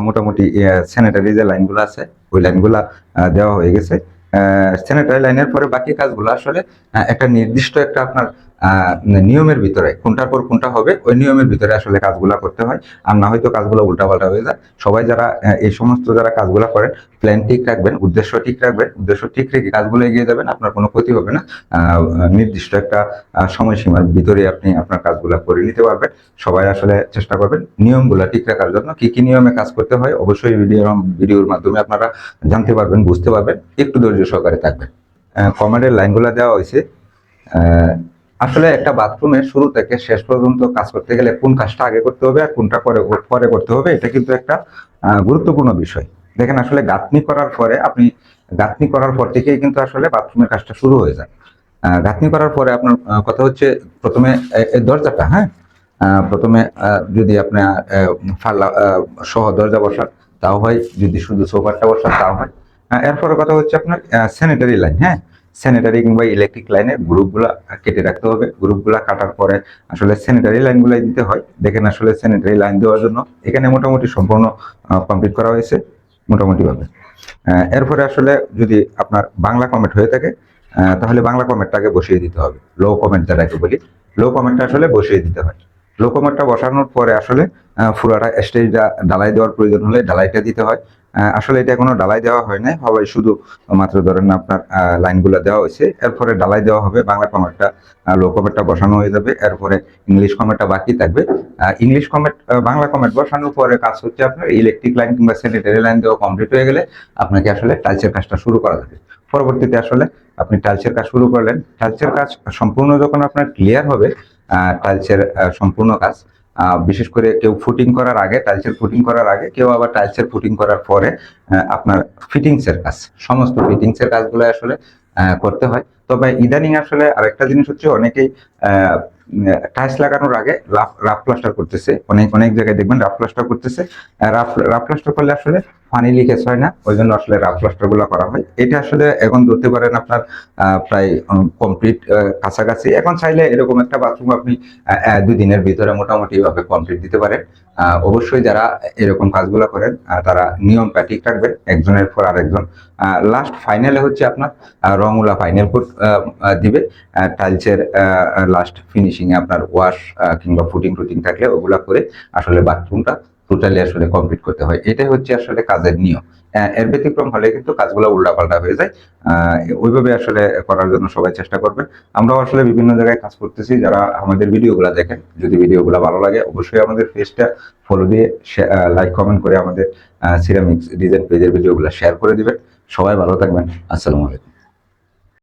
মোটামুটি স্যানিটারি যে লাইনগুলো আছে ওই লাইনগুলা দেওয়া হয়ে গেছে। স্যানিটারি লাইনের পরে বাকি কাজগুলো আসলে একটা নির্দিষ্ট একটা আপনার নিয়মের ভিতরে কোনটার পর কোনটা হবে ওই নিয়মের ভিতরে আসলে কাজগুলো করতে হয়। আর না হয়তো কাজগুলো উল্টাপাল্টা হয়ে যায়। সবাই যারা এই সমস্ত যারা কাজগুলো করেন প্ল্যান ঠিক রাখবেন, উদ্দেশ্য ঠিক রাখবেন, উদ্দেশ্য ঠিক রেখে কাজগুলো এগিয়ে যাবেন, আপনার কোনো ক্ষতি হবে না। নির্দিষ্ট একটা সময়সীমার ভিতরে আপনি আপনার কাজগুলো করে নিতে পারবেন। সবাই আসলে চেষ্টা করবেন নিয়মগুলো ঠিক রাখার জন্য। কি কি নিয়মে কাজ করতে হয় অবশ্যই ভিডিওর মাধ্যমে আপনারা জানতে পারবেন, বুঝতে পারবেন। একটু ধৈর্য সহকারে থাকবেন। কমেন্টের লাইনগুলো দেওয়া হয়েছে। আসলে একটা বাথরুমের শুরু থেকে শেষ পর্যন্ত কাজ করতে গেলে কোন কাজটা আগে করতে হবে আর কোনটা পরে করতে হবে এটা কিন্তু একটা গুরুত্বপূর্ণ বিষয়। দেখেন আসলে গাঁথনি করার পরে আপনি গাঁথনি করার পর থেকেই কিন্তু আসলে বাথরুমের কাজটা শুরু হয়ে যায়। গাঁথনি করার পরে আপনার কথা হচ্ছে প্রথমে এই দরজাটা, হ্যাঁ, প্রথমে যদি আপনার ফাল্লা সহ দরজা বসান তাও হয়, যদি শুধু সোফারটা বসান তাও হয়। এরপরে কথা হচ্ছে আপনার স্যানিটারি লাইন, হ্যাঁ, স্যানিটারি কিংবা ইলেকট্রিক লাইনের গ্রুপগুলা কেটে রাখতে হবে। গ্রুপগুলা কাটার পরে আসলে স্যানিটারি লাইনগুলাই দিতে হয়। দেখেন আসলে স্যানিটারি লাইন দেওয়ার জন্য এখানে মোটামুটি সম্পূর্ণ কমপ্লিট করা হয়েছে মোটামুটি ভাবে। এরপরে আসলে যদি আপনার বাংলা কমেন্ট হয়ে থাকে তাহলে বাংলা কমেন্টটাকে বসিয়ে দিতে হবে। লো কমেন্ট যেটাকে বলি, লো কমেন্টটা আসলে বসিয়ে দিতে হয়। লো কমেন্টটা বসানোর পরে আসলে পুরাটা স্টেজটা ঢালাই দেওয়ার প্রয়োজন হলে ঢালাইটা দিতে হয়। আসলে এটা কোনো ঢালাই দেওয়া হয় নাই, সবাই শুধু মাত্র ধরেন আপনার লাইনগুলো দেওয়া হয়েছে। এরপরে ঢালাই দেওয়া হবে, বাংলা কমেন্টটা লো কমেন্টটা বসানো হয়ে যাবে। এরপরে ইংলিশ কমেন্টটা বাকি থাকবে। ইংলিশ কমেন্ট বাংলা কমেন্ট বসানোর পরে কাজ হচ্ছে আপনার ইলেকট্রিক লাইন কিংবা স্যানিটারি লাইন দেওয়া কমপ্লিট হয়ে গেলে আপনাকে আসলে টাইলসের কাজটা শুরু করা যাবে। পরবর্তীতে আসলে আপনি টাইলসের কাজ শুরু করলেন। টাইলসের কাজ সম্পূর্ণ যখন আপনার ক্লিয়ার হবে, টাইলসের সম্পূর্ণ কাজ, বিশেষ করে কেউ ফুটিং করার আগে, টাইলসের ফুটিং করার আগে, কেউ আবার টাইলসের ফুটিং করার পরে আপনার ফিটিংসের কাজ, সমস্ত ফিটিংসের কাজগুলো আসলে করতে হয়। তবে ইদানিং আসলে আরেকটা জিনিস হচ্ছে অনেকেই টাইলস লাগানোর আগে রাফ প্লাস্টার করতেছে। অনেক অনেক জায়গায় দেখবেন রাফ প্লাস্টার করতেছে। রাফ প্লাস্টার করলে আসলে পানি লিকেজ হয় না, ওই জন্য আসলে রাফ প্লাস্টার গুলো করা হয়। এটা আসলে এখন ধরতে পারেন আপনার প্রায় কমপ্লিট কাছাকাছি। এখন চাইলে এরকম একটা বাথরুম আপনি 2 দিনের ভিতরে মোটামুটি ভাবে কমপ্লিট দিতে পারেন। অবশ্যই যারা এরকম কাজগুলো করেন তারা নিয়মটা ঠিক রাখবেন, একজনের পর আরেকজন। লাস্ট ফাইনালে হচ্ছে আপনার রংগুলা ফাইনাল কোট দিবে। টাইলসের লাস্ট ফিনিশিং এ আপনার ওয়াশ কিংবা ফুটিং থাকলে ওগুলা করে আসলে বাথরুমটা টোটালি আসলে কমপ্লিট করতে হয়। এটাই হচ্ছে আসলে কাজের নিয়ম। এর ব্যতিক্রম হলে কিন্তু কাজগুলো উল্টাপাল্টা হয়ে যায়। ওইভাবে আসলে করার জন্য সবাই চেষ্টা করবেন। আমরাও আসলে বিভিন্ন জায়গায় কাজ করতেছি। যারা আমাদের ভিডিওগুলো দেখেন, যদি ভিডিওগুলো ভালো লাগে অবশ্যই আমাদের পেজটা ফলো দিয়ে লাইক কমেন্ট করে আমাদের সিরামিক্স ডিজাইন পেজের ভিডিওগুলো শেয়ার করে দিবেন। সবাই ভালো থাকবেন। আসসালামু আলাইকুম।